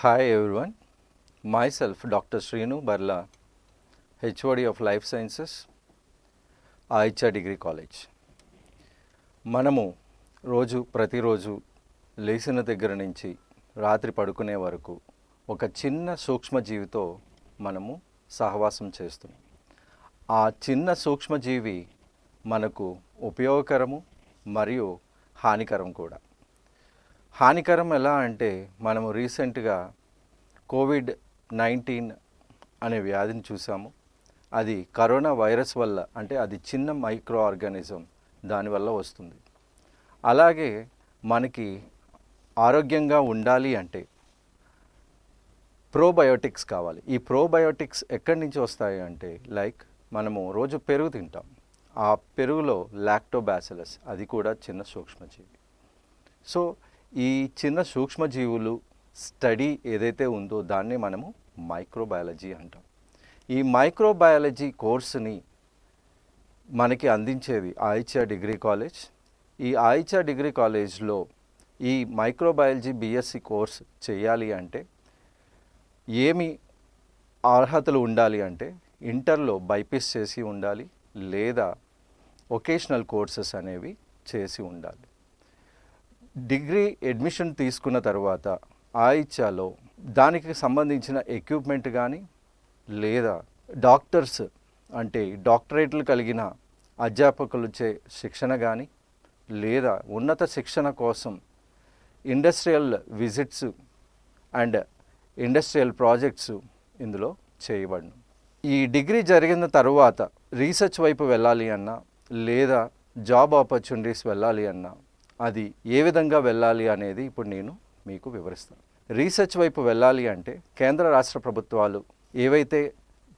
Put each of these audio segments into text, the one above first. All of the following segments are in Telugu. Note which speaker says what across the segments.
Speaker 1: Hi everyone, myself Dr. Srinu Barla, HOD of Life Sciences, ఆయిచా డిగ్రీ కాలేజ్. మనము ప్రతిరోజు లేచిన దగ్గర నుంచి రాత్రి పడుకునే వరకు ఒక చిన్న సూక్ష్మజీవితో మనము సహవాసం చేస్తున్నాం. ఆ చిన్న సూక్ష్మజీవి మనకు ఉపయోగకరము మరియు హానికరం కూడా. హానికరం ఎలా అంటే మనము రీసెంట్గా కోవిడ్-19 అనే వ్యాధిని చూసాము. అది కరోనా వైరస్ వల్ల, అంటే అది చిన్న మైక్రో ఆర్గానిజం, దానివల్ల వస్తుంది. అలాగే మనకి ఆరోగ్యంగా ఉండాలి అంటే ప్రోబయోటిక్స్ కావాలి. ఈ ప్రోబయోటిక్స్ ఎక్కడి నుంచి వస్తాయి అంటే మనము రోజు పెరుగు తింటాం. ఆ పెరుగులో లాక్టోబాసిలస్, అది కూడా చిన్న సూక్ష్మజీవి. సో ఈ చిన్న సూక్ష్మజీవులు స్టడీ ఏదైతే ఉందో దాన్ని మనము మైక్రోబయాలజీ అంటాం. ఈ మైక్రోబయాలజీ కోర్సుని మనకి అందించేది ఆయిచా డిగ్రీ కాలేజ్. ఈ ఆయిచా డిగ్రీ కాలేజ్లో ఈ మైక్రోబయాలజీ బిఎస్సి కోర్స్ చేయాలి అంటే ఏమి అర్హతలు ఉండాలి అంటే ఇంటర్లో బైపీసీ చేసి ఉండాలి, లేదా వొకేషనల్ కోర్సెస్ అనేవి చేసి ఉండాలి. డిగ్రీ అడ్మిషన్ తీసుకున్న తర్వాత ఆయిచాలో దానికి సంబంధించిన ఎక్విప్మెంట్ కానీ, లేదా డాక్టర్స్ అంటే డాక్టరేట్లు కలిగిన అధ్యాపకులచే శిక్షణ కానీ, లేదా ఉన్నత శిక్షణ కోసం industrial visits and industrial projects ఇందులో చేయబడును. ఈ డిగ్రీ జరిగిన తర్వాత రీసెర్చ్ వైపు వెళ్ళాలి అన్నా, లేదా జాబ్ ఆపర్చునిటీస్ వెళ్ళాలి అన్నా, అది ఏ విధంగా వెళ్ళాలి అనేది ఇప్పుడు నేను మీకు వివరిస్తాను. రీసెర్చ్ వైపు వెళ్ళాలి అంటే కేంద్ర రాష్ట్ర ప్రభుత్వాలు ఏవైతే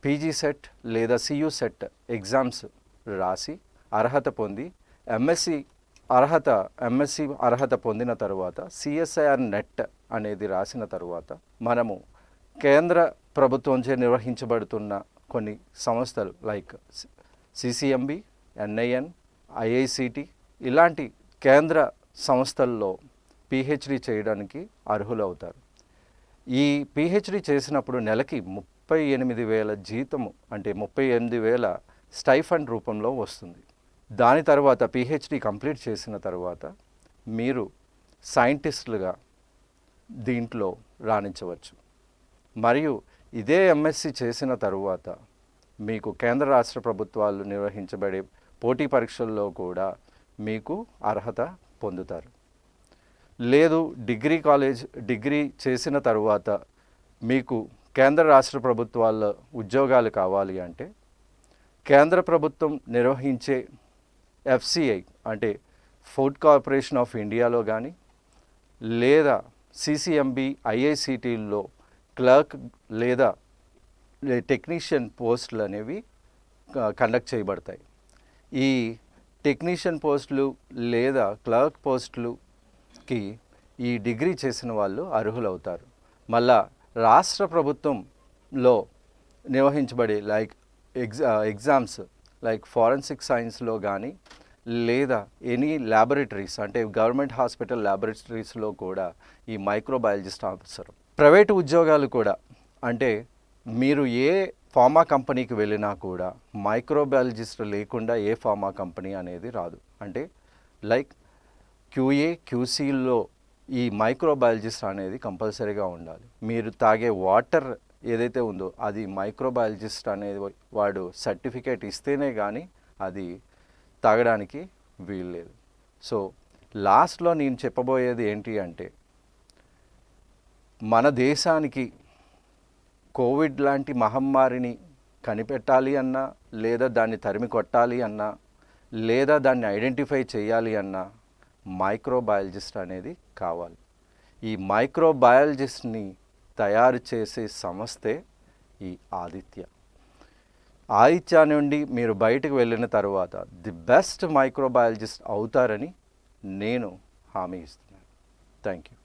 Speaker 1: పీజీ సెట్ లేదా సియు సెట్ ఎగ్జామ్స్ రాసి అర్హత పొంది ఎంఎస్సి అర్హత పొందిన తర్వాత సిఎస్ఐఆర్ నెట్ అనేది రాసిన తర్వాత మనము కేంద్ర ప్రభుత్వంచే నిర్వహించబడుతున్న కొన్ని సంస్థలు సిసిఎంబి, ఎన్ఐఎన్, ఐఐసిటి ఇలాంటి కేంద్ర సంస్థల్లో పిహెచ్డి చేయడానికి అర్హులవుతారు. ఈ పిహెచ్డి చేసినప్పుడు నెలకి 38,000 జీతము, అంటే 38,000 స్టైఫండ్ రూపంలో వస్తుంది. దాని తర్వాత పిహెచ్డి కంప్లీట్ చేసిన తర్వాత మీరు సైంటిస్టులుగా దీంట్లో రాణించవచ్చు. మరియు ఇదే ఎంఎస్సి చేసిన తరువాత మీకు కేంద్ర రాష్ట్ర ప్రభుత్వాలు నిర్వహించబడే పోటీ పరీక్షల్లో కూడా మీకు అర్హత పొందుతారు. లేదు డిగ్రీ చేసిన తరువాత మీకు కేంద్ర రాష్ట్ర ప్రభుత్వాల ఉద్యోగాలు కావాలి అంటే కేంద్ర ప్రభుత్వం నిర్వహించే ఎఫ్సిఐ అంటే ఫుడ్ కార్పొరేషన్ ఆఫ్ ఇండియాలో కానీ, లేదా సిసిఎంబి, ఐఐసిటీల్లో క్లర్క్ లేదా టెక్నీషియన్ పోస్టులు అనేవి కండక్ట్ చేయబడతాయి. ఈ టెక్నీషియన్ పోస్టులు లేదా క్లర్క్ పోస్టులుకి ఈ డిగ్రీ చేసిన వాళ్ళు అర్హులవుతారు. మళ్ళా రాష్ట్ర ప్రభుత్వంలో నిర్వహించబడే ఎగ్జామ్స్ ఫారెన్సిక్ సైన్స్లో కానీ, లేదా ఎనీ ల్యాబొరేటరీస్ అంటే గవర్నమెంట్ హాస్పిటల్ ల్యాబొరేటరీస్లో కూడా ఈ మైక్రోబయాలజిస్ట్ అవసరం. ప్రైవేటు ఉద్యోగాలు కూడా, అంటే మీరు ఏ ఫార్మా కంపెనీకి వెళ్ళినా కూడా మైక్రోబయాలజిస్ట్ లేకుండా ఏ ఫార్మా కంపెనీ అనేది రాదు. అంటే క్యూఏ, క్యూసీల్లో ఈ మైక్రోబయాలజిస్ట్ అనేది కంపల్సరీగా ఉండాలి. మీరు తాగే వాటర్ ఏదైతే ఉందో అది మైక్రోబయాలజిస్ట్ అనేది వాడు సర్టిఫికేట్ ఇస్తేనే కానీ అది తాగడానికి వీల్లేదు. సో లాస్ట్లో నేను చెప్పబోయేది ఏంటి అంటే, మన దేశానికి కోవిడ్ లాంటి మహమ్మారిని కనిపెట్టాలి అన్నా, లేదా దాన్ని తరిమి కొట్టాలి అన్నా, లేదా దాన్ని ఐడెంటిఫై చేయాలి అన్నా మైక్రోబయాలజిస్ట్ అనేది కావాలి. ఈ మైక్రోబయాలజిస్ట్ని తయారు చేసే సంస్థే ఈ ఆయిచా నుండి మీరు బయటకు వెళ్ళిన తర్వాత ది బెస్ట్ మైక్రోబయాలజిస్ట్ అవుతారని నేను హామీ ఇస్తున్నాను. Thank you.